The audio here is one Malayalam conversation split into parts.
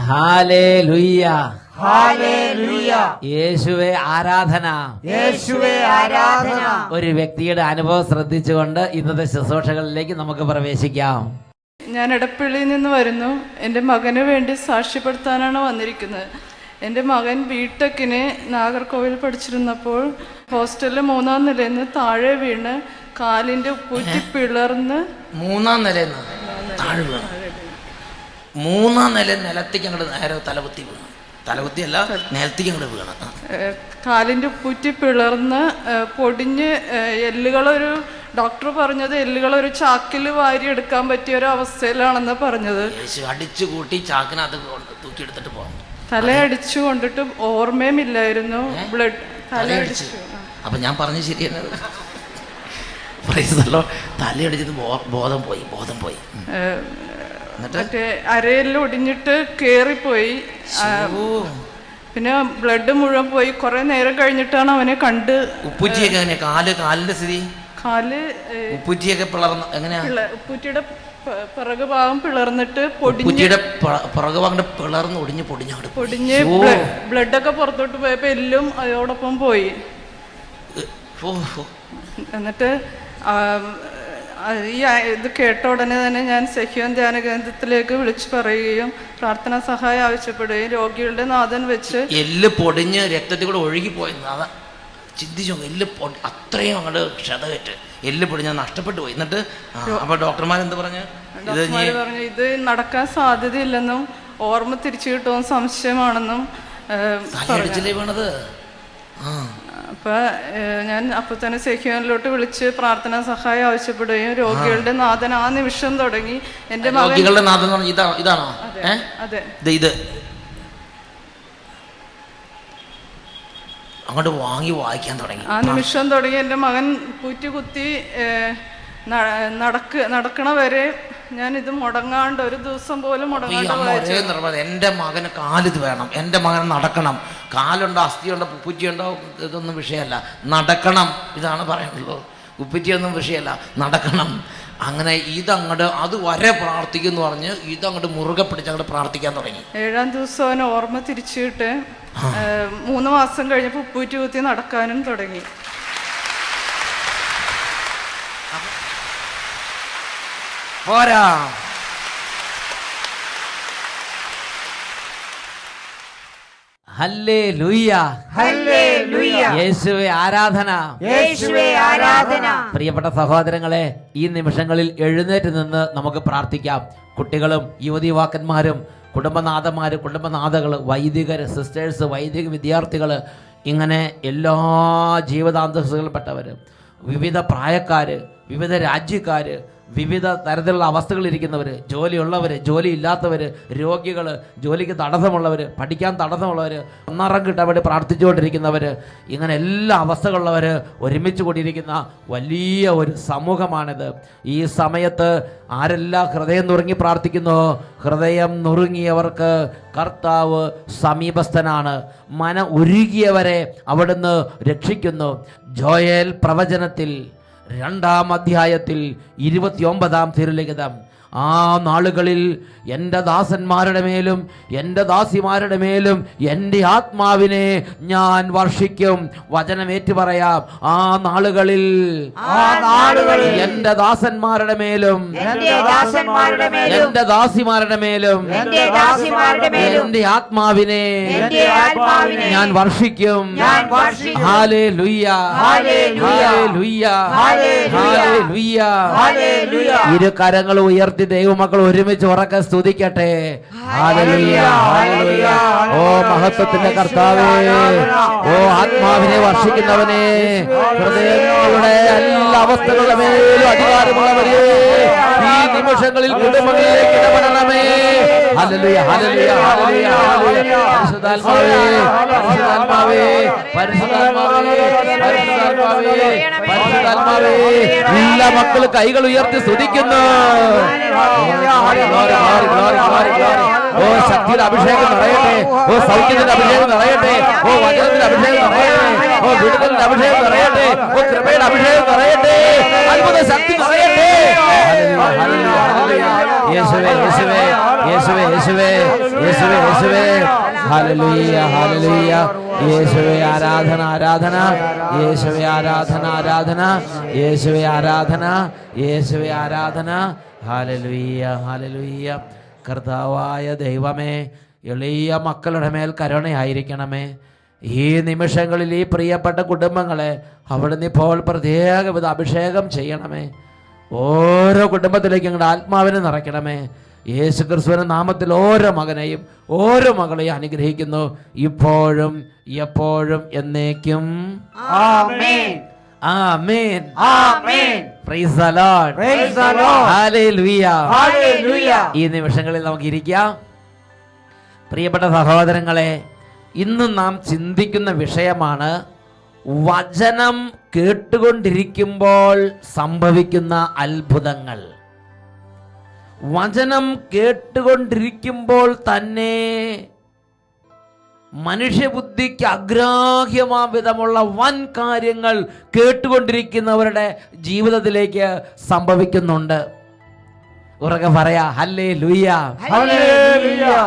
ഹല്ലേലൂയ, ഹല്ലേലൂയ. യേശുവേ ആരാധന. യേശുവേ ആരാധന. ഒരു വ്യക്തിയുടെ അനുഭവം ശ്രദ്ധിച്ചുകൊണ്ട് ഇന്നത്തെ ശുശ്രൂഷകളിലേക്ക് നമുക്ക് പ്രവേശിക്കാം. ഞാൻ എടപ്പള്ളിയിൽ നിന്ന് വരുന്നു. എൻ്റെ മകന് വേണ്ടി സാക്ഷ്യപ്പെടുത്താനാണ് വന്നിരിക്കുന്നത്. എൻ്റെ മകൻ ബിടെക്കിന് നാഗർകോവിൽ പഠിച്ചിരുന്നപ്പോൾ ഹോസ്റ്റലിൽ 3-ാം നിലയിൽ നിന്ന് താഴെ വീണ് കാലിൻ്റെ ഉപ്പൂറ്റി പിളർന്ന് 3-ാം നിലയിൽ താഴെ വീണു. 3-ാം നില നിലത്തേക്ക് അങ്ങോട്ട് നേരെ തലകുത്തി വീണു. തലകുത്തിയല്ല, നിലത്തേക്ക് അങ്ങോട്ട് വീണു. കാലിൻ്റെ ഉപ്പൂറ്റി പിളർന്ന് പൊടിഞ്ഞ് എല്ലുകളൊരു ഡോക്ടർ പറഞ്ഞത് എല്ലുകളൊരു ചാക്കിൽ വാരി എടുക്കാൻ പറ്റിയ ഒരു അവസ്ഥയിലാണെന്ന് പറഞ്ഞത്. അടിച്ചു കൂട്ടി ചാക്കിനകത്ത് തൂക്കി എടുത്തിട്ട് പോകാം. തലയടിച്ചു കൊണ്ടിട്ട് ഓർമ്മയും ഇല്ലായിരുന്നു. ബ്ലഡ് തലയടിച്ചു. അപ്പൊ ഞാൻ പറഞ്ഞു ശരിയാണ്. തലയടിച്ചത് ബോധം പോയി. മറ്റേ അരയിൽ ഒടിഞ്ഞിട്ട് കേറിപ്പോയി. പിന്നെ ബ്ലഡ് മുഴുവൻ പോയി. കുറെ നേരം കഴിഞ്ഞിട്ടാണ് അവനെ കണ്ട്. ഉപ്പൂറ്റിയൊക്കെ കാലിന്റെ സ്ഥിതി, ഉപ്പൂറ്റിയൊക്കെ പിളർന്ന് എങ്ങനെയാ? ഉപ്പൂറ്റിയുടെ പിറകു ഭാഗം പിളർന്നിട്ട് പൊടിഞ്ഞ് ബ്ലഡൊക്കെ പുറത്തോട്ട് പോയപ്പോ എല്ലും അതോടൊപ്പം പോയി. എന്നിട്ട് ഈ ഇത് കേട്ട ഉടനെ തന്നെ ഞാൻ സഹ്യോൻ ധ്യാന കേന്ദ്രത്തിലേക്ക് വിളിച്ചു പറയുകയും പ്രാർത്ഥനാ സഹായം ആവശ്യപ്പെടുകയും രോഗികളുടെ നാഥൻ വെച്ച് എല്ല് പൊടിഞ്ഞ് രക്തത്തിൽ കൂടെ ഒഴുകിപ്പോയി. ചിന്തിച്ചു, എല്ല് അത്രയും അങ്ങോട്ട് ക്ഷതമേറ്റ് എല്ല് പൊടിഞ്ഞാൽ നഷ്ടപ്പെട്ടു പോയി. എന്നിട്ട് അപ്പൊ ഡോക്ടർമാരെന്ത് പറഞ്ഞു? ഇത് നടക്കാൻ സാധ്യതയില്ലെന്നും ഓർമ്മ തിരിച്ചു കിട്ടുമെന്ന് സംശയമാണെന്നും വീണത്. അപ്പൊ ഞാൻ അപ്പൊ തന്നെ സെക്യൂരിലോട്ട് വിളിച്ച് പ്രാർത്ഥനാ സഹായം ആവശ്യപ്പെടുകയും രോഗികളുടെ നാഥൻ ആ നിമിഷം തുടങ്ങി. എന്റെ രോഗികളുടെ നാഥൻ ഇതാണോ? അതെ, ഇത് അങ്ങോട്ട് വായിക്കാൻ തുടങ്ങി. ആ നിമിഷം തുടങ്ങി. എൻ്റെ മകൻ കുത്തി നടക്കണ വരെ ഞാൻ ഇത് മുടങ്ങാണ്ട് ഒരു ദിവസം പോലും മുടങ്ങാണ്ട്. എൻ്റെ മകന് കാലിത് വേണം, എൻ്റെ മകൻ നടക്കണം. കാലുണ്ടോ, അസ്ഥിയുണ്ടോ, ഉപ്പുറ്റിയുണ്ടോ, ഇതൊന്നും വിഷയമല്ല, നടക്കണം. ഇതാണ് പറയുന്നത്. ഉപ്പുറ്റിയൊന്നും വിഷയമല്ല, നടക്കണം. അങ്ങനെ ഇതങ്ങോട്ട് അതുവരെ പ്രാർത്ഥിക്കും എന്ന് പറഞ്ഞ് ഇതങ്ങോട്ട് മുറുകെ പിടിച്ചങ്ങോട്ട് പ്രാർത്ഥിക്കാൻ തുടങ്ങി. 7-ാം ദിവസം അവന് ഓർമ്മ തിരിച്ചിട്ട് 3 മാസം കഴിഞ്ഞപ്പോൾ ഉപ്പൂറ്റി കുത്തി നടക്കാനും തുടങ്ങി. പോരാ, ഹല്ലേലൂയ, ഹല്ലേലൂയ. യേശുവേ ആരാധന, യേശുവേ ആരാധന. പ്രിയപ്പെട്ട സഹോദരങ്ങളെ, ഈ നിമിഷങ്ങളിൽ എഴുന്നേറ്റ് നിന്ന് നമുക്ക് പ്രാർത്ഥിക്കാം. കുട്ടികളും യുവതിയുവാക്കന്മാരും കുടുംബനാഥന്മാർ, കുടുംബനാഥകൾ, വൈദികർ, സിസ്റ്റേഴ്സ്, വൈദിക വിദ്യാർത്ഥികൾ, ഇങ്ങനെ എല്ലാ ജീവിതാന്തസ്സുകളിൽപ്പെട്ടവർ, വിവിധ പ്രായക്കാർ, വിവിധ രാജ്യക്കാർ, വിവിധ തരത്തിലുള്ള അവസ്ഥകളിരിക്കുന്നവർ, ജോലിയുള്ളവർ, ജോലി ഇല്ലാത്തവർ, രോഗികൾ, ജോലിക്ക് തടസ്സമുള്ളവർ, പഠിക്കാൻ തടസ്സമുള്ളവർ, ഒന്നറം കിട്ടാൻ വേണ്ടി പ്രാർത്ഥിച്ചുകൊണ്ടിരിക്കുന്നവർ, ഇങ്ങനെ എല്ലാ അവസ്ഥകളുള്ളവർ ഒരുമിച്ച് കൂടിയിരിക്കുന്ന വലിയ ഒരു സമൂഹമാണിത്. ഈ സമയത്ത് ആരെല്ലാം ഹൃദയം നുറുങ്ങി പ്രാർത്ഥിക്കുന്നു? ഹൃദയം നുറുങ്ങിയവർക്ക് കർത്താവ് സമീപസ്ഥനാണ്. മനം ഉരുകിയവരെ അവിടുന്ന് രക്ഷിക്കുന്നു. ജോയേൽ പ്രവചനത്തിൽ 2-ാം അധ്യായത്തിൽ 29-ാം തിരുലിഖിതം, ആ നാളുകളിൽ എൻ്റെ ദാസന്മാരുടെ മേലും എൻ്റെ ദാസിമാരുടെ മേലും എൻ്റെ ആത്മാവിനെ ഞാൻ വർഷിക്കും. വചനമേറ്റു പറയാം. ആ നാളുകളിൽ എൻ്റെ ദാസന്മാരുടെ മേലും എൻ്റെ ദാസിമാരുടെ മേലും എൻ്റെ ആത്മാവിനെ ഞാൻ വർഷിക്കും. ഹല്ലേലൂയ, ഹല്ലേലൂയ, ഹല്ലേലൂയ. ഇരു കരങ്ങൾ ഉയർത്തി ദൈവമക്കൾ ഒരുമിച്ച് ഉറക്കെ സ്തുതിക്കട്ടെ. ഹല്ലേലൂയ, ഹല്ലേലൂയ. ഓ മഹത്വത്തിന്റെ കർത്താവേ, ഓ ആത്മാവിനെ വർഷിക്കുന്നവനെ, ഹൃദയങ്ങളുടെ എല്ലാ അവസ്ഥകളുടെ മേലും അധികാരമുള്ളവരെ, ഈ നിമിഷങ്ങളിൽ കുടുംബങ്ങളിലേക്ക് ഇടപെടണമേ. ഹല്ലേലൂയ, ഹല്ലേലൂയ, ഹല്ലേലൂയ, ഹല്ലേലൂയ. പരിശുദ്ധാത്മാവേ, പരിശുദ്ധാത്മാവേ, പരിശുദ്ധാത്മാവേ, പരിശുദ്ധാത്മാവേ, പരിശുദ്ധാത്മാവേ. എല്ലാ മക്കളും കൈകൾ ഉയർത്തി സ്തുതിക്കുന്നു. ഓ ശക്തിയുടെ അഭിഷേകം നിറയട്ടെ, ഓ സൗഖ്യത്തിന്റെ അഭിഷേകം നിറയട്ടെ, ഓ വചനത്തിന്റെ അഭിഷേകം നിറയട്ടെ, ഓ വിടുതലിന്റെ അഭിഷേകം നിറയട്ടെ, ഓ കൃപയുടെ അഭിഷേകം നിറയട്ടെ, അത്ഭുത ശക്തി നിറയട്ടെ. യേശുവേ, യേശുവേ, യേശുവേ, യേശുവേ, യേശുവേ, യേശുവേ, ഹല്ലേലൂയ ഹല്ലേലൂയ. യേശുവേ ആരാധന ആരാധന, യേശുവേ ആരാധന ആരാധന, യേശുവേ ആരാധന, യേശുവേ ആരാധന. ഹല്ലേലൂയ ഹല്ലേലൂയ. കർത്താവായ ദൈവമേ, എളിയ മക്കളുടെ മേൽ കരുണയായിരിക്കണമേ. ഈ നിമിഷങ്ങളിൽ ഈ പ്രിയപ്പെട്ട കുടുംബങ്ങളെ അവിടുന്ന് ഇപ്പോൾ പ്രത്യേകവിധ അഭിഷേകം ചെയ്യണമേ. ഓരോ കുടുംബത്തിലേക്ക് ഞങ്ങളുടെ ആത്മാവിനെ നിറയ്ക്കണമേ. യേശു ക്രിസ്തുവിന്റെ നാമത്തിൽ ഓരോ മകനെയും ഓരോ മകളെയും അനുഗ്രഹിക്കുന്നു, ഇപ്പോഴും എപ്പോഴും എന്നേക്കും. ആമേൻ. ആമേൻ. ആമേൻ. Praise the lord. Praise the lord. ഹല്ലേലൂയ. ഹല്ലേലൂയ. ഈ നിമിഷങ്ങളിൽ നമുക്ക് ഇരിക്കാം. പ്രിയപ്പെട്ട സഹോദരങ്ങളെ, ഇന്ന് നാം ചിന്തിക്കുന്ന വിഷയമാണ് വചനം കേട്ടുകൊണ്ടിരിക്കുമ്പോൾ സംഭവിക്കുന്ന അത്ഭുതങ്ങൾ. വചനം കേട്ടുകൊണ്ടിരിക്കുമ്പോൾ തന്നെ മനുഷ്യബുദ്ധിക്ക് അഗ്രാഹ്യമാം വിധമുള്ള വൻ കാര്യങ്ങൾ കേട്ടുകൊണ്ടിരിക്കുന്നവരുടെ ജീവിതത്തിലേക്ക് സംഭവിക്കുന്നുണ്ട്. ഉറക്കെ പറയാ ഹല്ലേലൂയ.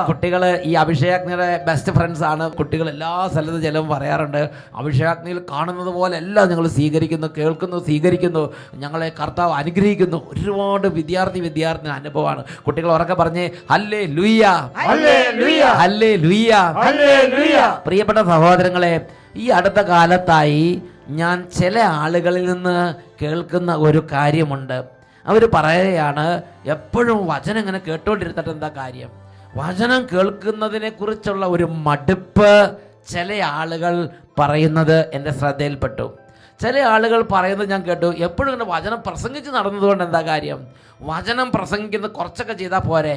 കുട്ടികള് ഈ അഭിഷേകാഗ്നിയുടെ ബെസ്റ്റ് ഫ്രണ്ട്സ് ആണ്. കുട്ടികൾ എല്ലാ സ്ഥലത്തും ചിലവും പറയാറുണ്ട്, അഭിഷേകാഗ്നിയിൽ കാണുന്നത് പോലെ എല്ലാം ഞങ്ങൾ സ്വീകരിക്കുന്നു, കേൾക്കുന്നു, സ്വീകരിക്കുന്നു, ഞങ്ങളെ കർത്താവ് അനുഗ്രഹിക്കുന്നു. ഒരുപാട് വിദ്യാർത്ഥി അനുഭവമാണ്. കുട്ടികൾ ഉറക്കെ പറഞ്ഞേ ഹല്ലേലൂയ, ഹല്ലേലൂയ. പ്രിയപ്പെട്ട സഹോദരങ്ങളെ, ഈ അടുത്ത കാലത്തായി ഞാൻ ചില ആളുകളിൽ നിന്ന് കേൾക്കുന്ന ഒരു കാര്യമുണ്ട്. അവർ പറയുകയാണ്, എപ്പോഴും വചനം ഇങ്ങനെ കേട്ടോണ്ടിരുന്നിട്ട് എന്താ കാര്യം? വചനം കേൾക്കുന്നതിനെ കുറിച്ചുള്ള ഒരു മടുപ്പ് ചില ആളുകൾ പറയുന്നത് എൻ്റെ ശ്രദ്ധയിൽപ്പെട്ടു. ചില ആളുകൾ പറയുന്നത് ഞാൻ കേട്ടു, എപ്പോഴും ഇങ്ങനെ വചനം പ്രസംഗിച്ച് നടന്നതുകൊണ്ട് എന്താ കാര്യം? വചനം പ്രസംഗിക്കുന്നത് കുറച്ചൊക്കെ ചെയ്താൽ പോരെ?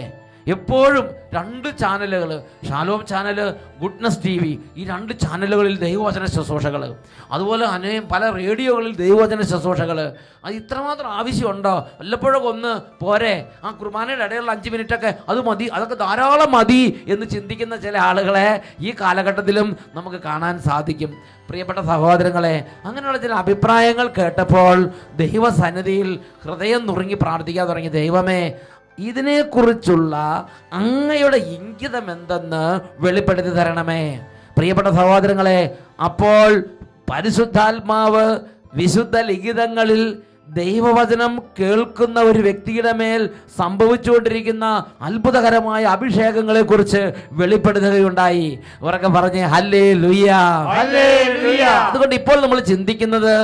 എപ്പോഴും 2 ചാനലുകൾ, ഷാലോം ചാനൽ, ഗുഡ്നസ് TV, ഈ 2 ചാനലുകളിൽ ദൈവവചന ശുശ്രൂഷകൾ, അതുപോലെ പല റേഡിയോകളിൽ ദൈവവചന ശുശ്രൂഷകൾ. അത് ഇത്രമാത്രം ആവശ്യമുണ്ടോ? വല്ലപ്പോഴൊക്കെ ഒന്ന് പോരെ? ആ കുർബാനയുടെ ഇടയിലുള്ള 5 മിനിറ്റൊക്കെ അത് മതി, അതൊക്കെ ധാരാളം മതി എന്ന് ചിന്തിക്കുന്ന ചില ആളുകളെ ഈ കാലഘട്ടത്തിലും നമുക്ക് കാണാൻ സാധിക്കും. പ്രിയപ്പെട്ട സഹോദരങ്ങളെ, അങ്ങനെയുള്ള ചില അഭിപ്രായങ്ങൾ കേട്ടപ്പോൾ ദൈവസന്നിധിയിൽ ഹൃദയം നുറുങ്ങി പ്രാർത്ഥിക്കാൻ തുടങ്ങി. ദൈവമേ, ഇതിനെക്കുറിച്ചുള്ള അങ്ങയുടെ ഇംഗിതം എന്തെന്ന് വെളിപ്പെടുത്തി തരണമേ. പ്രിയപ്പെട്ട സഹോദരങ്ങളെ, അപ്പോൾ പരിശുദ്ധാത്മാവ് വിശുദ്ധ ലിഖിതങ്ങളിൽ ദൈവവചനം കേൾക്കുന്ന ഒരു വ്യക്തിയുടെ മേൽ സംഭവിച്ചുകൊണ്ടിരിക്കുന്ന അത്ഭുതകരമായ അഭിഷേകങ്ങളെ കുറിച്ച് വെളിപ്പെടുത്തുകയുണ്ടായി. ഉറക്കെ പറഞ്ഞേ ഹല്ലേലൂയ. അതുകൊണ്ട് ഇപ്പോൾ നമ്മൾ ചിന്തിക്കുന്നത്,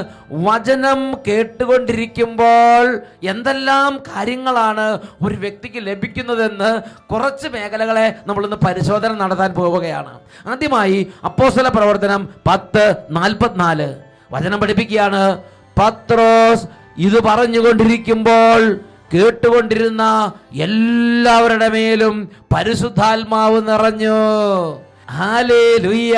വചനം കേട്ടുകൊണ്ടിരിക്കുമ്പോൾ എന്തെല്ലാം കാര്യങ്ങളാണ് ഒരു വ്യക്തിക്ക് ലഭിക്കുന്നതെന്ന് കുറച്ച് മേഖലകളെ നമ്മളിന്ന് പരിശോധന നടത്താൻ പോവുകയാണ്. ആദ്യമായി അപ്പോസ്തല പ്രവർത്തനം 10:44 വചനം പഠിപ്പിക്കുകയാണ്. പത്രോസ് ഇത് പറഞ്ഞുകൊണ്ടിരിക്കുമ്പോൾ കേട്ടുകൊണ്ടിരുന്ന എല്ലാവരുടെ മേലും പരിശുദ്ധാത്മാവ് നിറഞ്ഞു. ഹല്ലേലൂയ.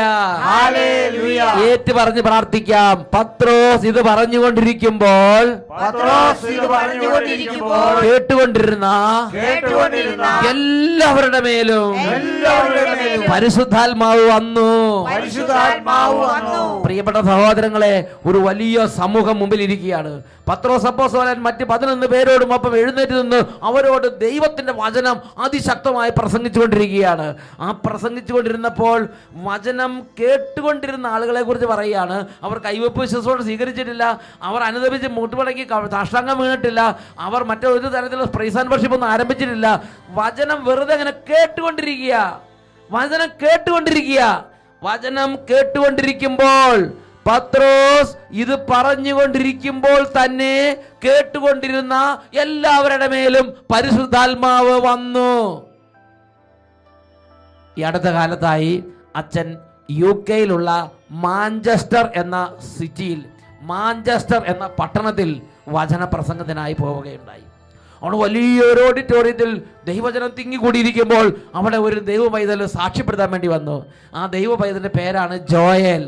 ഏറ്റു പറഞ്ഞ് പ്രാർത്ഥിക്കാം. പത്രോസ് ഇത് പറഞ്ഞുകൊണ്ടിരിക്കുമ്പോൾ കേട്ടുകൊണ്ടിരുന്ന എല്ലാവരുടെ മേലും പരിശുദ്ധാത്മാവ് വന്നു. പ്രിയപ്പെട്ട സഹോദരങ്ങളെ, ഒരു വലിയ സമൂഹം മുമ്പിൽ ഇരിക്കുകയാണ്. പത്രോസ് അപ്പോസ്തലൻ മറ്റ് 11 പേരോടും ഒപ്പം എഴുന്നേറ്റ് നിന്ന് അവരോട് ദൈവത്തിന്റെ വചനം അതിശക്തമായി പ്രസംഗിച്ചുകൊണ്ടിരിക്കുകയാണ്. ആ പ്രസംഗിച്ചുകൊണ്ടിരുന്നപ്പോൾ വചനം കേട്ടുകൊണ്ടിരുന്ന ആളുകളെ കുറിച്ച് പറയുകയാണ്. അവർ കൈവെപ്പ് വിശ്വാസത്തോടെ സ്വീകരിച്ചിട്ടില്ല, അവർ അനുദപിച്ച് മുട്ടുമടക്കി സാഷ്ടാംഗം വീണിട്ടില്ല, അവർ മറ്റൊരു തരത്തിലുള്ള പ്രൈസ് ആൻഡ് വർഷിപ്പ് ഒന്നും ആരംഭിച്ചിട്ടില്ല. വചനം വെറുതെ അങ്ങനെ കേട്ടുകൊണ്ടിരിക്കുക. വചനം കേട്ടുകൊണ്ടിരിക്കുമ്പോൾ പത്രോസ് ഇത് പറഞ്ഞുകൊണ്ടിരിക്കുമ്പോൾ തന്നെ കേട്ടുകൊണ്ടിരുന്ന എല്ലാവരുടെ മേലും പരിശുദ്ധാത്മാവ് വന്നു. ഈ അടുത്ത കാലത്തായി അച്ഛൻ UK-യിലുള്ള മാഞ്ചസ്റ്റർ എന്ന സിറ്റിയിൽ, മാഞ്ചസ്റ്റർ എന്ന പട്ടണത്തിൽ വചന പ്രസംഗത്തിനായി പോവുകയുണ്ടായി. അവിടെ വലിയൊരു ഓഡിറ്റോറിയത്തിൽ ദൈവജനം തിങ്ങിക്കൂടിയിരിക്കുമ്പോൾ അവിടെ ഒരു ദൈവ പൈതൽ സാക്ഷ്യപ്പെടുത്താൻ വേണ്ടി വന്നു. ആ ദൈവ പൈതലിന്റെ പേരാണ് ജോയൽ.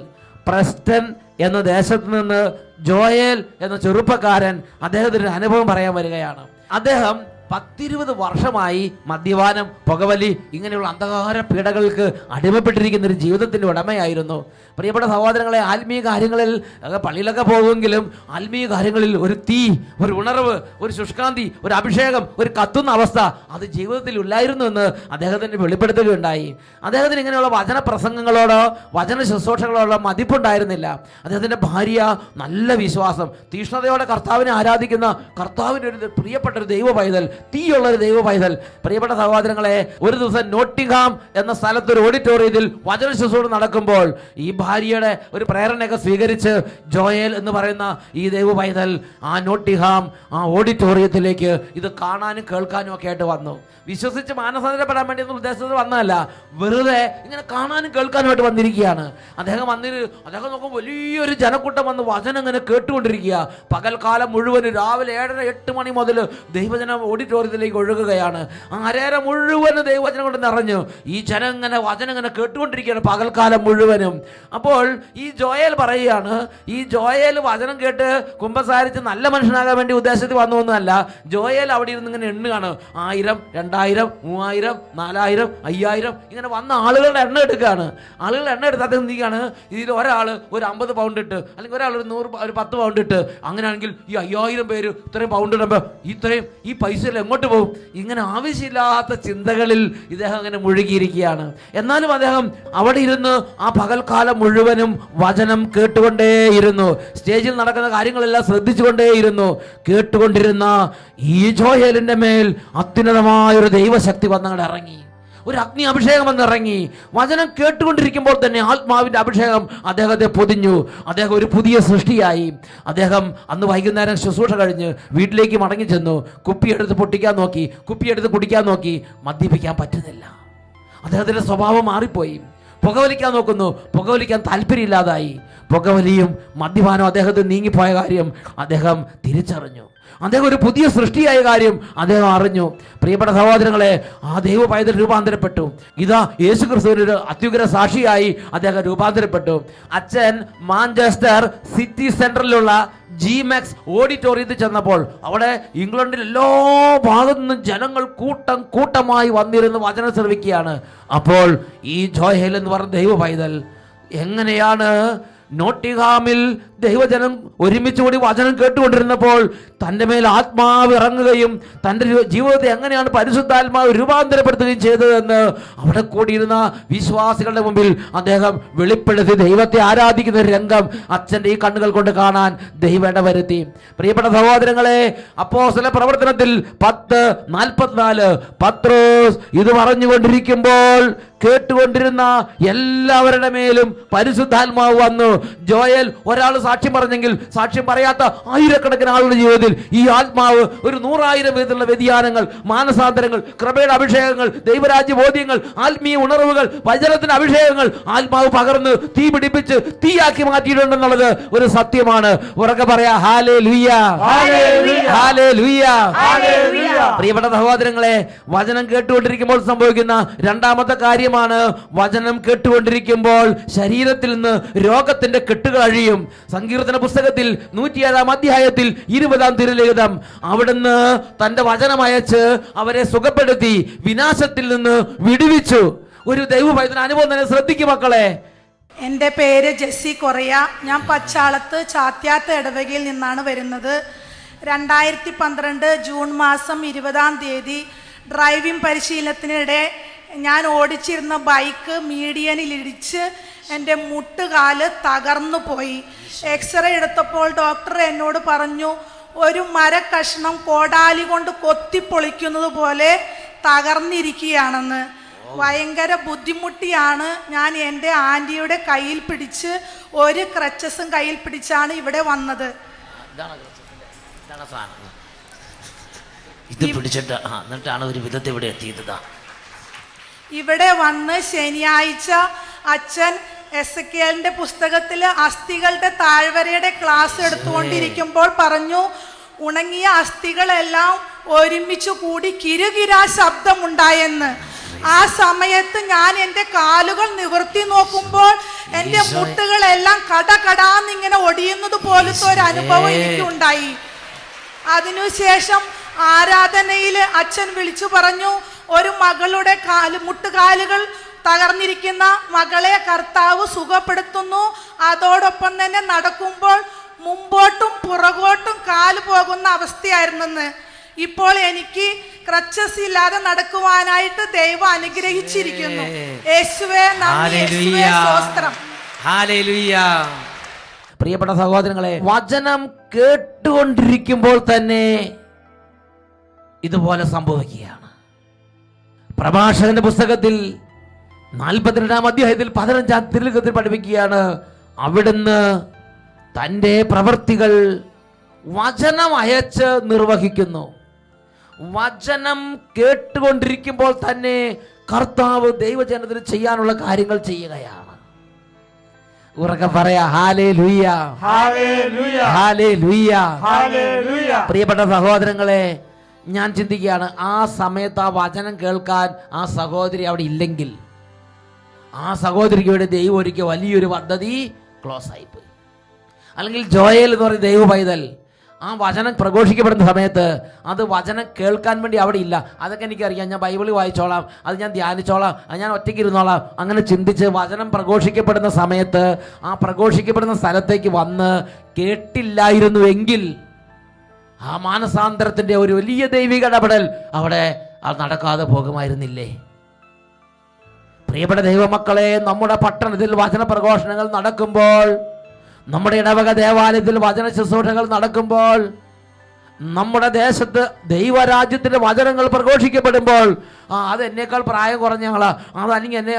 പ്രസ്റ്റൺ എന്ന ദേശത്ത് നിന്ന് ജോയൽ എന്ന ചെറുപ്പക്കാരൻ അദ്ദേഹത്തിൻ്റെ അനുഭവം പറയാൻ വരികയാണ്. അദ്ദേഹം 10-20 വർഷമായി മദ്യപാനം, പുകവലി, ഇങ്ങനെയുള്ള അന്ധകാര പീഡകൾക്ക് അടിമപ്പെട്ടിരിക്കുന്ന ഒരു ജീവിതത്തിൻ്റെ ഉടമയായിരുന്നു. പ്രിയപ്പെട്ട സഹോദരങ്ങളെ, ആത്മീയ കാര്യങ്ങളിൽ പള്ളിയിലൊക്കെ പോകുമെങ്കിലും ആത്മീയ കാര്യങ്ങളിൽ ഒരു തീ, ഒരു ഉണർവ്, ഒരു ശുഷ്കാന്തി, ഒരു അഭിഷേകം, ഒരു കത്തുന്ന അവസ്ഥ അത് ജീവിതത്തിൽ ഇല്ലായിരുന്നു എന്ന് അദ്ദേഹത്തിന് വെളിപ്പെടുത്തുകയുണ്ടായി. അദ്ദേഹത്തിന് ഇങ്ങനെയുള്ള വചന പ്രസംഗങ്ങളോടോ വചന ശുശ്രൂഷകളോടോ മതിപ്പുണ്ടായിരുന്നില്ല. അദ്ദേഹത്തിൻ്റെ ഭാര്യ നല്ല വിശ്വാസം, തീഷ്ണതയോടെ കർത്താവിനെ ആരാധിക്കുന്ന, കർത്താവിൻ്റെ ഒരു പ്രിയപ്പെട്ട ഒരു ദൈവ പൈതൽ, തീയുള്ള ഒരു ദൈവ പൈതൽ. പ്രിയപ്പെട്ട സഹോദരങ്ങളെ, ഒരു ദിവസം നോട്ടിംഗ്ഹാം എന്ന സ്ഥലത്ത് ഒരു ഓഡിറ്റോറിയത്തിൽ വചന ശുശ്രൂഷ നടക്കുമ്പോൾ ഈ ഭാര്യയുടെ ഒരു പ്രേരണയൊക്കെ സ്വീകരിച്ച് ജോയൽ എന്ന് പറയുന്ന ഈ ദൈവ പൈതൽ ആ നോട്ടിംഗ്ഹാം ആ ഓഡിറ്റോറിയത്തിലേക്ക് ഇത് കാണാനും കേൾക്കാനും ഒക്കെ ആയിട്ട് വന്നു. വിശ്വസിച്ച് മാനസാന്തരപ്പെടാൻ വേണ്ടി ഒന്നും ഉദ്ദേശത്തിൽ വന്നതല്ല, വെറുതെ ഇങ്ങനെ കാണാനും കേൾക്കാനുമായിട്ട് വന്നിരിക്കുകയാണ്. അദ്ദേഹം നോക്കുമ്പോൾ വലിയൊരു ജനക്കൂട്ടം വന്ന് വചനം ഇങ്ങനെ കേട്ടുകൊണ്ടിരിക്കുക. പകൽക്കാലം മുഴുവനും രാവിലെ 7-8 മണി മുതൽ ദൈവജനം ഓഡിറ്റോറിയത്തിലേക്ക് ഒഴുകുകയാണ്. ആ അരേര മുഴുവനും ദൈവവചനം കൊണ്ട് നിറഞ്ഞു. ഈ ജനം ഇങ്ങനെ വചനം ഇങ്ങനെ കേട്ടുകൊണ്ടിരിക്കുകയാണ് പകൽക്കാലം മുഴുവനും. അപ്പോൾ ഈ ജോയൽ പറയുകയാണ്, ഈ ജോയൽ വചനം കേട്ട് കുമ്പസാരിച്ച് നല്ല മനുഷ്യനാകാൻ വേണ്ടി ഉദ്ദേശത്തിൽ വന്നതൊന്നുമല്ല. ജോയൽ അവിടെ ഇരുന്ന് ഇങ്ങനെ എണ്ണുകയാണ്. 1000, 2000, 3000, 4000, 5000 ഇങ്ങനെ വന്ന ആളുകളുടെ എണ്ണം എടുക്കുകയാണ്. ആളുകളുടെ എണ്ണം എടുത്ത് അദ്ദേഹം എന്തിക്കുകയാണ്, ഇതിൽ ഒരാൾ ഒരു 50 പൗണ്ട് ഇട്ട്, അല്ലെങ്കിൽ ഒരാൾ ഒരു 10 പൗണ്ട് ഇട്ട്, അങ്ങനെയാണെങ്കിൽ ഈ 5000 പേര് ഇത്രയും പൗണ്ട് ഇടുമ്പോൾ ഈ പൈസ എങ്ങോട്ട് പോകും? ഇങ്ങനെ ആവശ്യമില്ലാത്ത ചിന്തകളിൽ ഇദ്ദേഹം അങ്ങനെ മുഴുകിയിരിക്കുകയാണ്. എന്നാലും അദ്ദേഹം അവിടെ ഇരുന്ന് ആ പകൽക്കാലം മുഴുവനും വചനം കേട്ടുകൊണ്ടേയിരുന്നു. സ്റ്റേജിൽ നടക്കുന്ന കാര്യങ്ങളെല്ലാം ശ്രദ്ധിച്ചുകൊണ്ടേയിരുന്നു. കേട്ടുകൊണ്ടിരുന്ന ഈ ജോയലിന്റെ മേൽ അത്യുന്നതമായൊരു ദൈവശക്തി വന്നങ്ങോട്ട് ഇറങ്ങി. ഒരു അഗ്നി അഭിഷേകം വന്നിറങ്ങി. വചനം കേട്ടുകൊണ്ടിരിക്കുമ്പോൾ തന്നെ ആത്മാവിന്റെ അഭിഷേകം അദ്ദേഹത്തെ പൊതിഞ്ഞു. അദ്ദേഹം ഒരു പുതിയ സൃഷ്ടിയായി. അദ്ദേഹം അന്ന് വൈകുന്നേരം ശുശ്രൂഷ കഴിഞ്ഞ് വീട്ടിലേക്ക് മടങ്ങി ചെന്നു. കുപ്പിയെടുത്ത് പൊട്ടിക്കാൻ നോക്കി, കുപ്പിയെടുത്ത് കുടിക്കാൻ നോക്കി, മദ്യപിക്കാൻ പറ്റുന്നില്ല. അദ്ദേഹത്തിന്റെ സ്വഭാവം മാറിപ്പോയി. പുകവലിക്കാൻ നോക്കുന്നു, പുകവലിക്കാൻ താല്പര്യമില്ലാതായി. പുകവലിയും മദ്യപാനവും അദ്ദേഹത്തെ നീങ്ങിപ്പോയ കാര്യം അദ്ദേഹം തിരിച്ചറിഞ്ഞു. അദ്ദേഹം ഒരു പുതിയ സൃഷ്ടിയായ കാര്യം അദ്ദേഹം അറിഞ്ഞു. പ്രിയപ്പെട്ട സഹോദരങ്ങളെ, ആ ദൈവ പൈതൽ രൂപാന്തരപ്പെട്ടു. ഇതാ യേശു ക്രിസ്തുവിനൊരു അത്യുഗ്ര സാക്ഷിയായി അദ്ദേഹം രൂപാന്തരപ്പെട്ടു. അച്ഛൻ മാഞ്ചസ്റ്റർ സിറ്റി സെന്ററിലുള്ള GMAX ഓഡിറ്റോറിയത്തിൽ ചെന്നപ്പോൾ അവിടെ ഇംഗ്ലണ്ടിൽ എല്ലാ ഭാഗത്തു നിന്നും ജനങ്ങൾ കൂട്ടമായി വന്നിരുന്ന് വചനം ശ്രവിക്കുകയാണ്. അപ്പോൾ ഈ ജോയൽ എന്ന് പറഞ്ഞ ദൈവ പൈതൽ എങ്ങനെയാണ് നോട്ടിംഗ്ഹാമിൽ ദൈവജനം ഒരുമിച്ച് കൂടി വചനം കേട്ടുകൊണ്ടിരുന്നപ്പോൾ തൻ്റെ മേൽ ആത്മാവ് ഇറങ്ങുകയും തൻ്റെ ജീവിതത്തെ എങ്ങനെയാണ് പരിശുദ്ധാത്മാവ് രൂപാന്തരപ്പെടുത്തുകയും ചെയ്തതെന്ന് അവിടെ കൂടിയിരുന്ന വിശ്വാസികളുടെ മുമ്പിൽ അദ്ദേഹം വെളിപ്പെടുത്തി ദൈവത്തെ ആരാധിക്കുന്ന ഒരു രംഗം അച്ഛൻ്റെ ഈ കണ്ണുകൾ കൊണ്ട് കാണാൻ ദൈവം ഇടവരുത്തി. പ്രിയപ്പെട്ട സഹോദരങ്ങളെ, അപ്പോസ്തല പ്രവർത്തനത്തിൽ 10:44 പത്രോസ് ഇത് പറഞ്ഞുകൊണ്ടിരിക്കുമ്പോൾ കേട്ടുകൊണ്ടിരുന്ന എല്ലാവരുടെ മേലും പരിശുദ്ധാത്മാവ് വന്നു. ജോയൽ ഒരാൾ സാക്ഷ്യം പറഞ്ഞെങ്കിൽ സാക്ഷ്യം പറയാത്ത ആയിരക്കണക്കിന് ആളുടെ ജീവിതത്തിൽ ഈ ആത്മാവ് ഒരു 100,000 വിധത്തിലുള്ള വ്യതിയാനങ്ങൾ, മാനസാന്തരങ്ങൾ, കൃപയുടെ അഭിഷേകങ്ങൾ, ദൈവരാജ്യ ബോധ്യങ്ങൾ, ആത്മീയ ഉണർവുകൾ, വചനത്തിന്റെ അഭിഷേകങ്ങൾ ആത്മാവ് പകർന്ന് തീ പിടിപ്പിച്ച് തീയാക്കി മാറ്റിയിട്ടുണ്ടെന്നുള്ളത് ഒരു സത്യമാണ്. ഉറക്കെ പറയാ ഹല്ലേലൂയ, ഹല്ലേലൂയ. പ്രിയപ്പെട്ട സഹോദരങ്ങളെ, വചനം കേട്ടുകൊണ്ടിരിക്കുമ്പോൾ സംഭവിക്കുന്ന രണ്ടാമത്തെ കാര്യമാണ്, വചനം കേട്ടുകൊണ്ടിരിക്കുമ്പോൾ ശരീരത്തിൽ നിന്ന് രോഗത്തിന്റെ കെട്ടുകൾ അഴിയും. സങ്കീർത്തന പുസ്തകത്തിൽ 107-ാം അധ്യായത്തിൽ 20-ാം തിരുലിഖിതം അവിടുന്ന് തന്റെ വചനം അയച്ച് അവരെ സുഖപ്പെടുത്തി വിനാശത്തിൽ നിന്ന് വിടുവിച്ചു. ഒരു ദൈവപൈതൃക അനുഭവം തന്നെ ശ്രദ്ധിക്കും മക്കളെ. എൻ്റെ പേര് ജെസ്സി കൊറിയ. ഞാൻ പച്ചാളത്ത് ചാത്യാത്ത് ഇടവകയിൽ നിന്നാണ് വരുന്നത്. 2012 ജൂൺ മാസം 20-ാം തീയതി ഡ്രൈവിംഗ് പരിശീലനത്തിനിടെ ഞാൻ ഓടിച്ചിരുന്ന ബൈക്ക് മീഡിയനിൽ ഇടിച്ച് എൻ്റെ മുട്ടുകാല് തകർന്നു പോയി. എക്സ്റേ എടുത്തപ്പോൾ ഡോക്ടർ എന്നോട് പറഞ്ഞു, ഒരു മരക്കഷ്ണം കോടാലി കൊണ്ട് കൊത്തിപ്പൊളിക്കുന്നത് പോലെ തകർന്നിരിക്കുകയാണെന്ന്. ഭയങ്കര ബുദ്ധിമുട്ടിയാണ് ഞാൻ എൻ്റെ ആൻറ്റിയുടെ കയ്യിൽ പിടിച്ച് ഒരു ക്രച്ചസും കയ്യിൽ പിടിച്ചാണ് ഇവിടെ വന്നത്. ഇത് പിടിച്ചിട്ട് എന്നിട്ടാണ് ഒരു വിധത്തിൽ ഇവിടെ എത്തിയത്. ഇവിടെ വന്ന് ശനിയാഴ്ച അച്ഛൻ എസെക്കിയേലിന്റെ പുസ്തകത്തിൽ അസ്ഥികളുടെ താഴ്വരയുടെ ക്ലാസ് എടുത്തുകൊണ്ടിരിക്കുമ്പോൾ പറഞ്ഞു, ഉണങ്ങിയ അസ്ഥികളെല്ലാം ഒരുമിച്ച് കൂടി കിരുകിരാ ശബ്ദമുണ്ടായെന്ന്. ആ സമയത്ത് ഞാൻ എൻ്റെ കാലുകൾ നിവർത്തി നോക്കുമ്പോൾ എൻ്റെ മുട്ടുകളെല്ലാം കടകടാന്നിങ്ങനെ ഒടിയുന്നത് പോലത്തെ ഒരു അനുഭവം എനിക്കുണ്ടായി. അതിനുശേഷം ആരാധനയിൽ അച്ഛൻ വിളിച്ചു പറഞ്ഞു, ഒരു മകളുടെ മുട്ടുകാലുകൾ തകർന്നിരിക്കുന്ന മകളെ കർത്താവ് സുഖപ്പെടുത്തുന്നു. അതോടൊപ്പം തന്നെ നടക്കുമ്പോൾ മുമ്പോട്ടും പുറകോട്ടും കാല് പോകുന്ന അവസ്ഥയായിരുന്നെന്ന്. ഇപ്പോൾ എനിക്ക് ക്രച്ചസ് ഇല്ലാതെ നടക്കുവാനായിട്ട് ദൈവം അനുഗ്രഹിച്ചിരിക്കുന്നു. യേശുവേ നന്ദി, യേശുവേ സ്തോത്രം. പ്രിയപ്പെട്ട സഹോദരങ്ങളെ, വചനം കേട്ടുകൊണ്ടിരിക്കുമ്പോൾ തന്നെ ഇതുപോലെ സംഭവിക്കുകയാണ്. പ്രഭാഷകന്റെ പുസ്തകത്തിൽ 42-ാം അധ്യായത്തിൽ 15-ാം തിരുലിഖിതത്തിൽ പഠിപ്പിക്കുകയാണ്, അവിടുന്ന് തൻ്റെ പ്രവൃത്തികൾ വചനം അയച്ച് നിർവഹിക്കുന്നു. വചനം കേട്ടുകൊണ്ടിരിക്കുമ്പോൾ തന്നെ കർത്താവ് ദൈവജനത്തിന് ചെയ്യാനുള്ള കാര്യങ്ങൾ ചെയ്യുകയാണ്. ഉറക്കെ പറയാ ഹല്ലേലൂയ, ഹല്ലേലൂയ, ഹല്ലേലൂയ, ഹല്ലേലൂയ. പ്രിയപ്പെട്ട സഹോദരങ്ങളെ, ഞാൻ ചിന്തിക്കുകയാണ്, ആ സമയത്ത് ആ വചനം കേൾക്കാൻ ആ സഹോദരി അവിടെ ഇല്ലെങ്കിൽ ആ സഹോദരിക്ക് വേണ്ടി ദൈവം ഒരുക്കിയ വലിയൊരു പദ്ധതി ക്ലോസ് ആയിപ്പോയി. അല്ലെങ്കിൽ ജോയേൽ എന്ന് പറയുന്ന ദൈവ പൈതൽ ആ വചനം പ്രഘോഷിക്കപ്പെടുന്ന സമയത്ത് അത് വചനം കേൾക്കാൻ വേണ്ടി അവിടെ ഇല്ല. അതൊക്കെ എനിക്കറിയാം, ഞാൻ ബൈബിളിൽ വായിച്ചോളാം, അത് ഞാൻ ധ്യാനിച്ചോളാം, അത് ഞാൻ ഒറ്റയ്ക്ക് ഇരുന്നോളാം, അങ്ങനെ ചിന്തിച്ച് വചനം പ്രഘോഷിക്കപ്പെടുന്ന സമയത്ത് ആ പ്രഘോഷിക്കപ്പെടുന്ന സ്ഥലത്തേക്ക് വന്ന് കേട്ടില്ലായിരുന്നുവെങ്കിൽ ആ മാനസാന്തരത്തിൻ്റെ ഒരു വലിയ ദൈവിക ഇടപെടൽ അവിടെ അത് നടക്കാതെ പോകുമായിരുന്നില്ലേ? പ്രിയപ്പെട്ട ദൈവമക്കളെ, നമ്മുടെ പട്ടണത്തിൽ വചന പ്രഘോഷണങ്ങൾ നടക്കുമ്പോൾ, നമ്മുടെ ഇടവക ദേവാലയത്തിൽ വചന ശുശ്രൂഷകൾ നടക്കുമ്പോൾ, നമ്മുടെ ദേശത്ത് ദൈവരാജ്യത്തിൻ്റെ വചനങ്ങൾ പ്രഘോഷിക്കപ്പെടുമ്പോൾ, അത് എന്നേക്കാൾ പ്രായം കുറഞ്ഞ ആളാ, അതല്ലെങ്കിൽ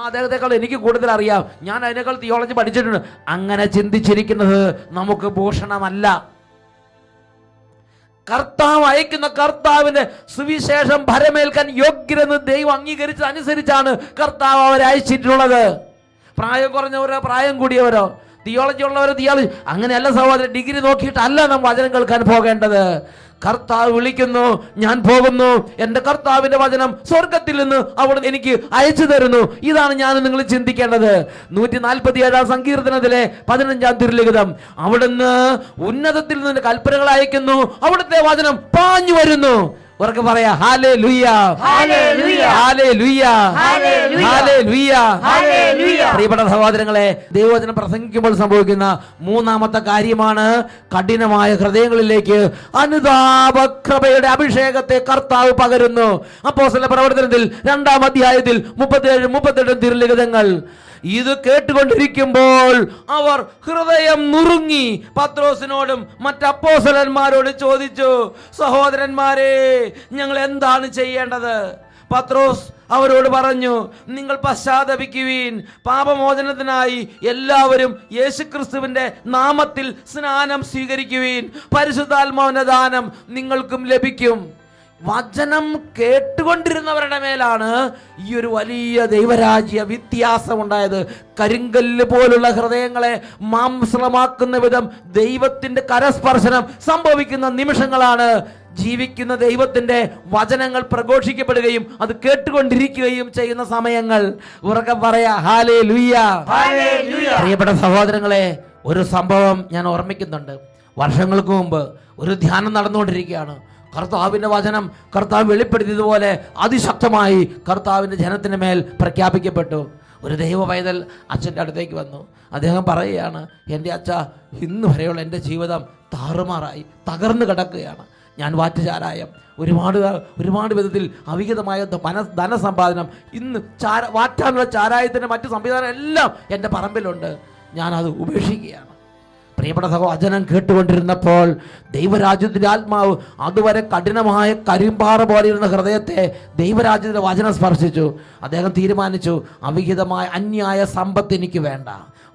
അദ്ദേഹത്തെക്കാൾ എനിക്ക് കൂടുതൽ അറിയാം, ഞാൻ അതിനേക്കാൾ തിയോളജി പഠിച്ചിട്ടുണ്ട്, അങ്ങനെ ചിന്തിച്ചിരിക്കുന്നത് നമുക്ക് ഭൂഷണമല്ല. കർത്താവ് അയക്കുന്ന കർത്താവിന്റെ സുവിശേഷം ഭരമേൽക്കാൻ യോഗ്യരെന്ന് ദൈവം അംഗീകരിച്ചതനുസരിച്ചാണ് കർത്താവ് അവരെ അയച്ചിട്ടുള്ളത്. പ്രായം കുറഞ്ഞവരോ പ്രായം കൂടിയവരോ തിയോളജി ഉള്ളവരോ തിയോളജി അങ്ങനെയല്ല സഹോദരൻ. ഡിഗ്രി നോക്കിയിട്ടല്ല നാം വചനം കേൾക്കാൻ പോകേണ്ടത്. കർത്താവ് വിളിക്കുന്നു, ഞാൻ പോകുന്നു, എൻ്റെ കർത്താവിന്റെ വചനം സ്വർഗത്തിൽ നിന്ന് അവിടെ എനിക്ക് അയച്ചു തരുന്നു. ഇതാണ് ഞാൻ നിങ്ങൾ ചിന്തിക്കേണ്ടത്. 147-ാം സങ്കീർത്തനത്തിലെ 15-ാം തിരുലിഖിതം, അവിടുന്ന് ഉന്നതത്തിൽ നിന്ന് കൽപ്പനകൾ അയക്കുന്നു, അവിടുത്തെ വചനം പാഞ്ഞു വരുന്നു. ഉറക്കെ പറയാ ഹല്ലേലൂയ, ഹല്ലേലൂയ, ഹല്ലേലൂയ, ഹല്ലേലൂയ, ഹല്ലേലൂയ. പ്രിയപ്പെട്ട സഹോദരങ്ങളെ, ദൈവവചനം പ്രസംഗിക്കുമ്പോൾ സംഭവിക്കുന്ന മൂന്നാമത്തെ കാര്യമാണ് കഠിനമായ ഹൃദയങ്ങളിലേക്ക് അനുതാപകൃപയുടെ അഭിഷേകത്തെ കർത്താവ് പകരുന്നു. അപ്പോസ്തല പ്രവർത്തനത്തിൽ 2-ാം അധ്യായത്തിൽ 37-38 തിരുലിഖിതങ്ങൾ. ഇത് കേട്ടുകൊണ്ടിരിക്കുമ്പോൾ അവർ ഹൃദയം നുറുങ്ങി പത്രോസിനോടും മറ്റപ്പോസ്തലന്മാരോട് ചോദിച്ചു, സഹോദരന്മാരെ, ഞങ്ങൾ എന്താണ് ചെയ്യേണ്ടത്? പത്രോസ് അവരോട് പറഞ്ഞു, നിങ്ങൾ പശ്ചാത്തപിക്കുവീൻ, പാപമോചനത്തിനായി എല്ലാവരും യേശുക്രിസ്തുവിന്റെ നാമത്തിൽ സ്നാനം സ്വീകരിക്കുവീൻ, പരിശുദ്ധാത്മാവിന്റെ ദാനം നിങ്ങൾക്കും ലഭിക്കും. വചനം കേട്ടുകൊണ്ടിരുന്നവരുടെ മേലാണ് ഈ ഒരു വലിയ ദൈവരാജ്യ വ്യത്യാസം ഉണ്ടായത്. കരിങ്കല്ല് പോലുള്ള ഹൃദയങ്ങളെ മാംസളമാക്കുന്ന വിധം ദൈവത്തിന്റെ കരസ്പർശനം സംഭവിക്കുന്ന നിമിഷങ്ങളാണ്. ജീവിക്കുന്ന ദൈവത്തിന്റെ വചനങ്ങൾ പ്രഘോഷിക്കപ്പെടുകയും അത് കേട്ടുകൊണ്ടിരിക്കുകയും ചെയ്യുന്ന സമയങ്ങൾ. ഉറക്കെ പറയാ ഹല്ലേലൂയ, ഹല്ലേലൂയ. പ്രിയപ്പെട്ട സഹോദരങ്ങളെ, ഒരു സംഭവം ഞാൻ ഓർമ്മിക്കുന്നുണ്ട്. വർഷങ്ങൾക്ക് മുമ്പ് ഒരു ധ്യാനം നടന്നുകൊണ്ടിരിക്കുകയാണ്. കർത്താവിൻ്റെ വചനം കർത്താവ് വെളിപ്പെടുത്തിയതുപോലെ അതിശക്തമായി കർത്താവിൻ്റെ ജനത്തിന് മേൽ പ്രഖ്യാപിക്കപ്പെട്ടു. ഒരു ദൈവ പൈതൽ അച്ഛൻ്റെ അടുത്തേക്ക് വന്നു. അദ്ദേഹം പറയുകയാണ്, എൻ്റെ അച്ഛ, ഇന്ന് വരെയുള്ള എൻ്റെ ജീവിതം താറുമാറായി തകർന്നു കിടക്കുകയാണ്. ഞാൻ വാറ്റുചാരായം, ഒരുപാട് വിധത്തിൽ അവിഹിതമായ ധനസമ്പാദനം, ഇന്ന് വാറ്റാനുള്ള ചാരായത്തിൻ്റെ മറ്റ് സംവിധാനം എല്ലാം എൻ്റെ പറമ്പിലുണ്ട്. ഞാനത് ഉപേക്ഷിക്കുകയാണ്. പ്രിയപ്പെട്ട വചനം കേട്ടുകൊണ്ടിരുന്നപ്പോൾ ദൈവരാജ്യത്തിൻ്റെ ആത്മാവ് അതുവരെ കഠിനമായ കരിമ്പാറ പോലെ ഇരുന്ന ഹൃദയത്തെ ദൈവരാജ്യത്തിൻ്റെ വചനം സ്പർശിച്ചു. അദ്ദേഹം തീരുമാനിച്ചു, അവിഹിതമായ അന്യായ സമ്പത്ത് എനിക്ക് വേണ്ട,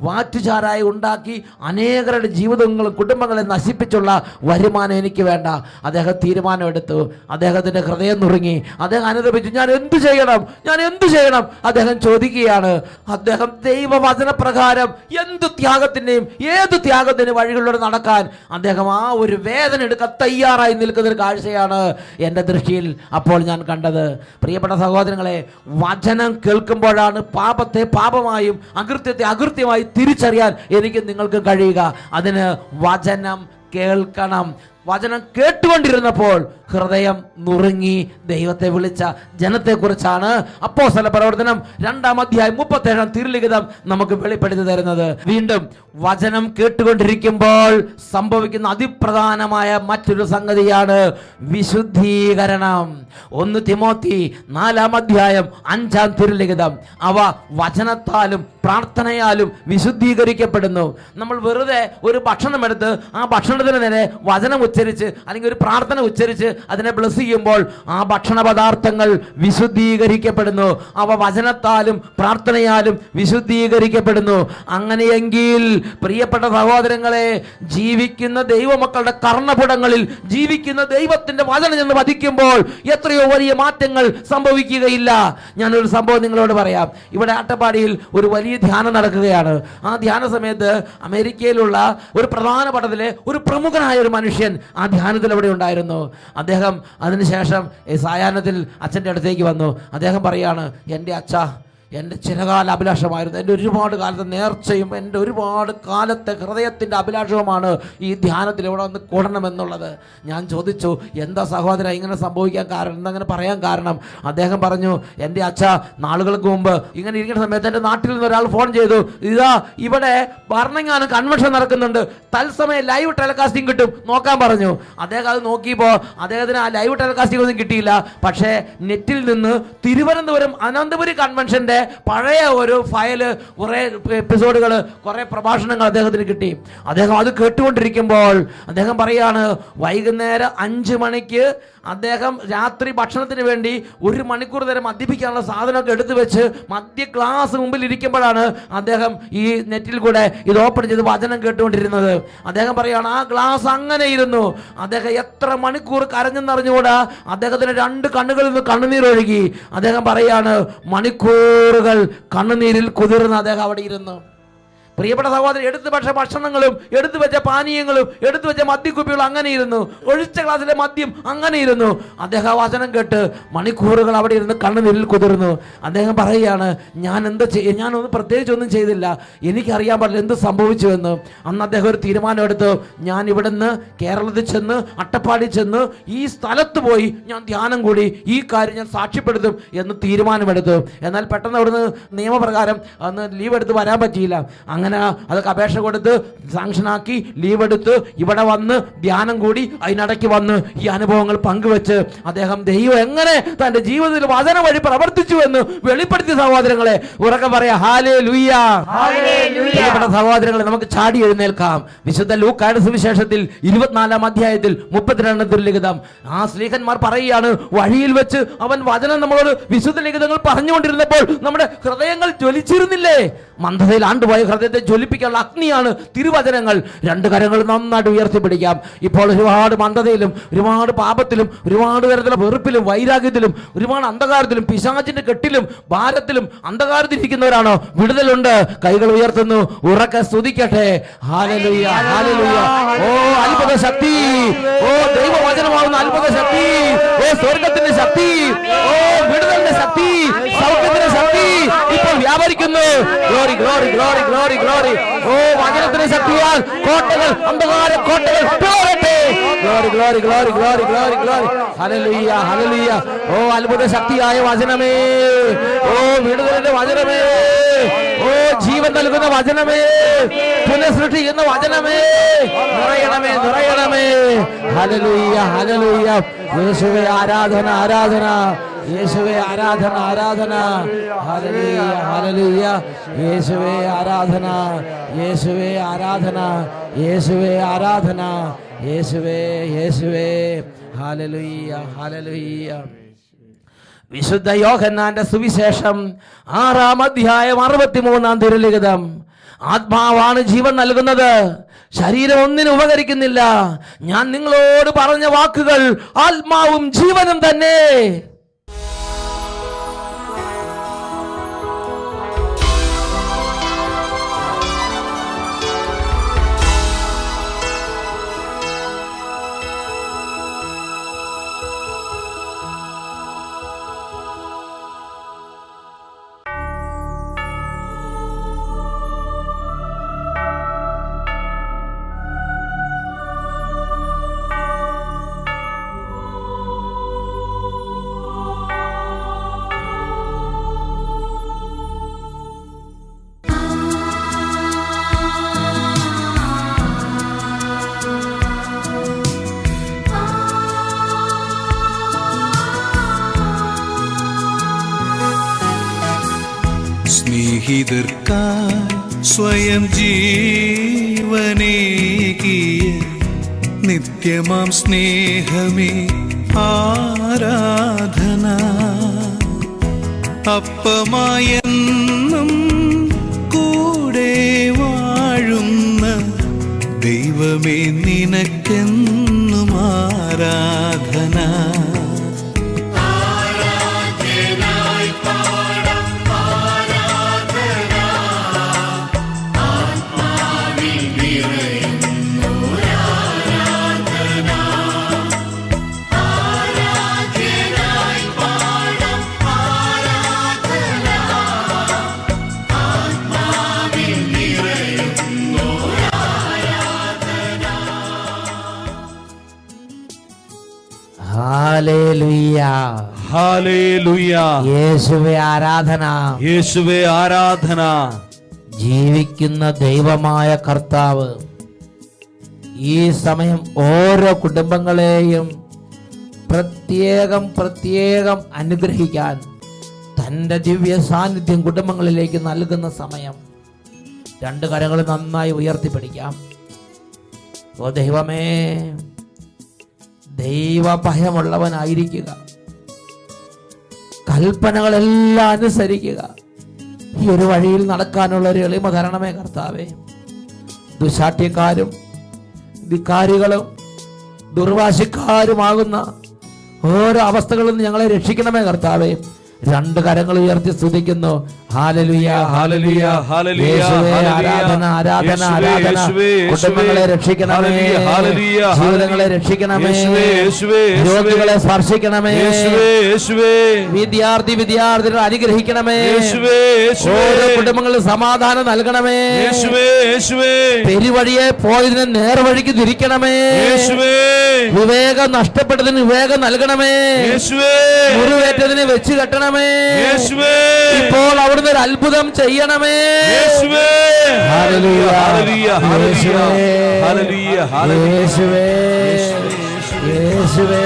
വാറ്റുചാരായി ഉണ്ടാക്കി അനേകരുടെ ജീവിതങ്ങളും കുടുംബങ്ങളെ നശിപ്പിച്ചുള്ള വരുമാനം എനിക്ക് വേണ്ട. അദ്ദേഹം തീരുമാനമെടുത്തു. അദ്ദേഹത്തിൻ്റെ ഹൃദയം നുറുങ്ങി. അദ്ദേഹം അനുദപിച്ചു, ഞാൻ എന്തു ചെയ്യണം? അദ്ദേഹം ചോദിക്കുകയാണ്. അദ്ദേഹം ദൈവവചനപ്രകാരം എന്ത് ത്യാഗത്തിൻ്റെയും ഏത് ത്യാഗത്തിൻ്റെ വഴികളിലൂടെ നടക്കാൻ അദ്ദേഹം ആ ഒരു വേദന എടുക്കാൻ തയ്യാറായി നിൽക്കുന്നൊരു കാഴ്ചയാണ് എൻ്റെ ദൃഷ്ടിയിൽ അപ്പോൾ ഞാൻ കണ്ടത്. പ്രിയപ്പെട്ട സഹോദരങ്ങളെ, വചനം കേൾക്കുമ്പോഴാണ് പാപത്തെ പാപമായും അകൃത്യത്തെ അകൃത്യമായി തിരിച്ചറിയാൻ എനിക്ക് നിങ്ങൾക്ക് കഴിയുക. അതിന് വചനം കേൾക്കണം. വചനം കേട്ടുകൊണ്ടിരുന്നപ്പോൾ ഹൃദയം നുറുങ്ങി ദൈവത്തെ വിളിച്ച ജനത്തെക്കുറിച്ചാണ് അപ്പോസ്തല പ്രവർത്തനം 2-ാം അധ്യായം 37-ാം തിരുലിഖിതം നമുക്ക് വെളിപ്പെടുത്തി തരുന്നത്. വീണ്ടും വചനം കേട്ടുകൊണ്ടിരിക്കുമ്പോൾ സംഭവിക്കുന്ന അതിപ്രധാനമായ മറ്റൊരു സംഗതിയാണ് വിശുദ്ധീകരണം. 1 തിമോത്തി 4-ാം അധ്യായം 5-ാം തിരുലിഖിതം. അവ വചനത്താലും പ്രാർത്ഥനയാലും വിശുദ്ധീകരിക്കപ്പെടുന്നു. നമ്മൾ വെറുതെ ഒരു ഭക്ഷണം എടുത്ത് ആ ഭക്ഷണത്തിന് നേരെ വചനം ഉച്ചരിച്ച് അല്ലെങ്കിൽ ഒരു പ്രാർത്ഥന ഉച്ചരിച്ച് അതിനെ ബ്ലസ് ചെയ്യുമ്പോൾ ആ ഭക്ഷണ പദാർത്ഥങ്ങൾ വിശുദ്ധീകരിക്കപ്പെടുന്നു. അവ വചനത്താലും പ്രാർത്ഥനയാലും വിശുദ്ധീകരിക്കപ്പെടുന്നു. അങ്ങനെയെങ്കിൽ പ്രിയപ്പെട്ട സഹോദരങ്ങളെ, ജീവിക്കുന്ന ദൈവമക്കളുടെ കർണപുടങ്ങളിൽ ജീവിക്കുന്ന ദൈവത്തിന്റെ വചനം എന്ന് വധിക്കുമ്പോൾ എത്രയോ വലിയ മാറ്റങ്ങൾ സംഭവിക്കുകയില്ല. ഞാനൊരു സംഭവം നിങ്ങളോട് പറയാം. ഇവിടെ അട്ടപ്പാടിയിൽ ഒരു വലിയ ധ്യാനം നടക്കുകയാണ്. ആ ധ്യാന സമയത്ത് അമേരിക്കയിലുള്ള ഒരു പ്രധാന പട്ടണത്തിലെ ഒരു പ്രമുഖനായ ഒരു മനുഷ്യൻ ആ ധ്യാനത്തിൽ അവിടെ ഉണ്ടായിരുന്നു. അദ്ദേഹം അതിനുശേഷം സായാഹ്നത്തിൽ അച്ഛൻ്റെ അടുത്തേക്ക് വന്നു. അദ്ദേഹം പറയാണ്, എൻ്റെ അച്ഛ, എൻ്റെ ചിരകാല അഭിലാഷമായിരുന്നു, എൻ്റെ ഒരുപാട് കാലത്തെ നേർച്ചയും എൻ്റെ ഒരുപാട് കാലത്തെ ഹൃദയത്തിൻ്റെ അഭിലാഷവുമാണ് ഈ ധ്യാനത്തിൽ ഇവിടെ വന്ന് കൂടണമെന്നുള്ളത്. ഞാൻ ചോദിച്ചു, എന്താ സഹോദര ഇങ്ങനെ സംഭവിക്കാൻ കാരണം, എന്തങ്ങനെ പറയാൻ കാരണം? അദ്ദേഹം പറഞ്ഞു, എൻ്റെ അച്ഛ, നാളുകൾക്ക് മുമ്പ് ഇങ്ങനെ ഇരിക്കുന്ന സമയത്ത് എൻ്റെ നാട്ടിൽ നിന്ന് ഒരാൾ ഫോൺ ചെയ്തു, ഇതാ ഇവിടെ ഭരണങ്ങാനം കൺവെൻഷൻ നടക്കുന്നുണ്ട്, തത്സമയം ലൈവ് ടെലികാസ്റ്റിംഗ് കിട്ടും, നോക്കാൻ പറഞ്ഞു. അദ്ദേഹം അത് നോക്കിയപ്പോൾ അദ്ദേഹത്തിന് ആ ലൈവ് ടെലികാസ്റ്റിംഗ് ഒന്നും കിട്ടിയില്ല. പക്ഷേ നെറ്റിൽ നിന്ന് തിരുവനന്തപുരം അനന്തപുരി കൺവെൻഷൻ്റെ പഴയ ഒരു ഫയല്, കുറെ എപ്പിസോഡുകൾ, കുറെ പ്രഭാഷണങ്ങൾ അദ്ദേഹത്തിന് കിട്ടി. അദ്ദേഹം അത് കേട്ടുകൊണ്ടിരിക്കുമ്പോൾ അദ്ദേഹം പറയാണ്, വൈകുന്നേരം 5 മണിക്ക് അദ്ദേഹം രാത്രി ഭക്ഷണത്തിന് വേണ്ടി 1 മണിക്കൂർ നേരം മദ്യപിക്കാനുള്ള സാധനമൊക്കെ എടുത്തു വെച്ച് മദ്യ ഗ്ലാസ് മുമ്പിൽ ഇരിക്കുമ്പോഴാണ് അദ്ദേഹം ഈ നെറ്റിൽ കൂടെ ഇത് ഓപ്പൺ ചെയ്ത് വചനം കേട്ടുകൊണ്ടിരുന്നത്. അദ്ദേഹം പറയാണ്, ആ ഗ്ലാസ് അങ്ങനെ ഇരുന്നു. അദ്ദേഹം എത്ര മണിക്കൂർ കരഞ്ഞെന്നറിഞ്ഞുകൂടാ. അദ്ദേഹത്തിന് 2 കണ്ണുകളിൽ നിന്ന് കണ്ണുനീരൊഴുകി. അദ്ദേഹം പറയാണ്, മണിക്കൂറുകൾ കണ്ണുനീരിൽ കുതിർന്ന് അദ്ദേഹം അവിടെ ഇരുന്നു. പ്രിയപ്പെട്ട സഹോദരൻ, എടുത്തു വെച്ച ഭക്ഷണങ്ങളും എടുത്തു വെച്ച പാനീയങ്ങളും എടുത്തു വെച്ച മദ്യക്കുപ്പികളും അങ്ങനെ ഇരുന്നു. ഒഴിച്ച ഗ്ലാസ്സിലെ മദ്യം അങ്ങനെ ഇരുന്നു. അദ്ദേഹം വചനം കേട്ട് മണിക്കൂറുകൾ അവിടെ ഇരുന്ന് കണ്ണുനീരിൽ കുതിർന്നു. അദ്ദേഹം പറയുകയാണ്, ഞാനൊന്നും പ്രത്യേകിച്ചൊന്നും ചെയ്തില്ല, എനിക്കറിയാൻ പാടില്ല എന്ത് സംഭവിച്ചു എന്ന്. അന്ന് അദ്ദേഹം ഒരു തീരുമാനം എടുത്തു, ഞാൻ ഇവിടുന്ന് കേരളത്തിൽ ചെന്ന് അട്ടപ്പാടി ചെന്ന് ഈ സ്ഥലത്ത് പോയി ഞാൻ ധ്യാനം കൂടി ഈ കാര്യം ഞാൻ സാക്ഷ്യപ്പെടുത്തും എന്ന് തീരുമാനമെടുത്തു. എന്നാൽ പെട്ടെന്ന് അവിടുന്ന് നിയമപ്രകാരം അന്ന് ലീവ് എടുത്ത് വരാൻ പറ്റിയില്ല. അങ്ങനെ അതൊക്കെ അപേക്ഷ കൊടുത്ത് സാങ്ഷനാക്കി ലീവ് എടുത്ത് ഇവിടെ വന്ന് ധ്യാനം കൂടി അതിനിടയ്ക്ക് വന്ന് ഈ അനുഭവങ്ങൾ പങ്കുവെച്ച് അദ്ദേഹം ദൈവം എങ്ങനെ തന്റെ ജീവിതത്തിൽ വചന വഴി പ്രവർത്തിച്ചു എന്ന് വെളിപ്പെടുത്തിയ സഹോദരങ്ങളെ ഉറക്കെ പറയാ, ഹല്ലേലൂയ. പ്രിയപ്പെട്ട സഹോദരങ്ങളെ, നമുക്ക് ചാടി എഴുന്നേൽക്കാം. വിശുദ്ധ ലൂക്കായുടെ സുവിശേഷത്തിൽ 24-ാം അധ്യായത്തിൽ 32-ാം തിരുലിഖിതം ആ സ്ലീഹന്മാർ പറയുകയാണ്, വഴിയിൽ വെച്ച് അവൻ വചനം നമ്മളോട് വിശുദ്ധ ലിഖിതങ്ങൾ പറഞ്ഞുകൊണ്ടിരുന്നപ്പോൾ നമ്മുടെ ഹൃദയങ്ങൾ ജ്വലിച്ചിരുന്നില്ലേ? മന്ദതയിൽ ആണ്ടുപോയ ഹൃദയത്തെ ജ്വലിപ്പിക്കാനുള്ള അഗ്നിയാണ് തിരുവചനങ്ങൾ. 2 കരങ്ങൾ നന്നായിട്ട് ഉയർത്തിപ്പിടിക്കാം. ഇപ്പോൾ ഒരുപാട് മന്ദതയിലും ഒരുപാട് പാപത്തിലും ഒരുപാട് തരത്തിലുള്ള വെറുപ്പിലും വൈരാഗ്യത്തിലും ഒരുപാട് അന്ധകാരത്തിലും പിശാചിന്റെ കെട്ടിലും ഭാരത്തിലും അന്ധകാരത്തിലിരിക്കുന്നവരാണോ? വിടുതലുണ്ട്. കൈകൾ ഉയർത്തുന്നു, ഉറക്കെ സ്തുതിക്കട്ടെ. ഹല്ലേലൂയ, ഹല്ലേലൂയ. ഓ അത്ഭുത ശക്തി, ഓ ദൈവവചനമാവുന്ന അത്ഭുത ശക്തി, ഓ സ്വർഗത്തിന്റെ ശക്തി, ഓ വിടുതലിന്റെ ശക്തി, സൗഖ്യത്തിന്റെ ശക്തി ഇപ്പോൾ വ്യാപരിക്കുന്നു. Glory, glory, glory, glory, glory. ഓ വചനത്തിന്റെ ശക്തിയാൽ കോട്ടകൾ, അന്ധകാര കോട്ടകൾ പോരട്ടെ. Glory, glory, glory, glory, glory, glory. ഹല്ലേലൂയ, ഹല്ലേലൂയ. ഓ അത്ഭുത ശക്തിയായ വചനമേ, ഓ വിടുതലിന്റെ വചനമേ, ഓ ജീവൻ നൽകുന്ന വചനമേ, പുനഃസൃഷ്ടിക്കുന്ന വചനമേ, നിറയണമേ, നിറയണമേ. ഹല്ലേലൂയ, ഹല്ലേലൂയ. യേശുവേ ആരാധന, ആരാധന. യേശുവേ ആരാധന, ആരാധന. ഹല്ലേലൂയ, ഹല്ലേലൂയ. യേശുവേ ആരാധന, യേശുവേ ആരാധന, യേശുവേ ആരാധന, യേശുവേ, യേശുവേ. ഹല്ലേലൂയ, ഹല്ലേലൂയ. വിശുദ്ധ യോഹന്നാന്റെ സുവിശേഷം 6-ാം അധ്യായം 63-ാം തിരുലിഖിതം. ആത്മാവാണ് ജീവൻ നൽകുന്നത്, ശരീരം ഒന്നിനും ഉപകരിക്കുന്നില്ല. ഞാൻ നിങ്ങളോട് പറഞ്ഞ വാക്കുകൾ ആത്മാവും ജീവനും തന്നെ. സ്നേഹിതർക്കായി സ്വയം ജീവനേകിയ നിത്യമാം സ്നേഹമേ ആരാധന. അപ്പമായെന്നും കൂടെ വാഴുന്ന ദൈവമേ നിനക്കെന്നും ആരാധന. ഹല്ലേലൂയ, ഹല്ലേലൂയ. യേശുവേ ആരാധന, യേശുവേ ആരാധന. ജീവിക്കുന്ന ദൈവമായ കർത്താവ് ഈ സമയം ഓരോ കുടുംബങ്ങളെയും പ്രത്യേകം അനുഗ്രഹിക്കാൻ തൻ്റെ ദിവ്യ സാന്നിധ്യം കുടുംബങ്ങളിലേക്ക് നൽകുന്ന സമയം. രണ്ട് കരങ്ങൾ നന്നായി ഉയർത്തിപ്പിടിക്കാം. ഓ ദൈവമേ, ദൈവഭയമുള്ളവനായിരിക്കുക, കൽപ്പനകളെല്ലാം അനുസരിക്കുക. ഈ ഒരു വഴിയിൽ നടക്കാനുള്ള ഒരു എളിമ തരണമേ കർത്താവേ. ദുശാഠ്യക്കാരും ധിക്കാരികളും ദുർവാശിക്കാരുമാകുന്ന ഓരോ അവസ്ഥകളിൽ നിന്ന് ഞങ്ങളെ രക്ഷിക്കണമേ കർത്താവേ. രണ്ട് കരങ്ങൾ ഉയർത്തി സ്തുതിക്കുന്നു. ഹല്ലേലൂയ, ഹല്ലേലൂയ, ഹല്ലേലൂയ. ആരാധന, ആരാധന, ആരാധന. കുടുംബങ്ങളെ രക്ഷിക്കണമേ, ജീവിതങ്ങളെ രക്ഷിക്കണമേ, രോഗികളെ സ്പർശിക്കണമേ, വിദ്യാർത്ഥികൾ അനുഗ്രഹിക്കണമേ, ഓരോ കുടുംബങ്ങളിൽ സമാധാനം നൽകണമേ, പെരുവഴിയെ പോയതിന് നേർവഴിക്ക് തിരിക്കണമേ, വിവേകം നഷ്ടപ്പെട്ടതിന് വിവേകം നൽകണമേ, മുറിവേറ്റതിന് വെച്ച് കെട്ടണമേ. ഇപ്പോൾ അവിടുന്ന് ഒരു അത്ഭുതം ചെയ്യണമേ. ഹല്ലേലൂയ, ഹല്ലേലൂയ, ഹല്ലേലൂയ, യേശുവേ, യേശുവേ.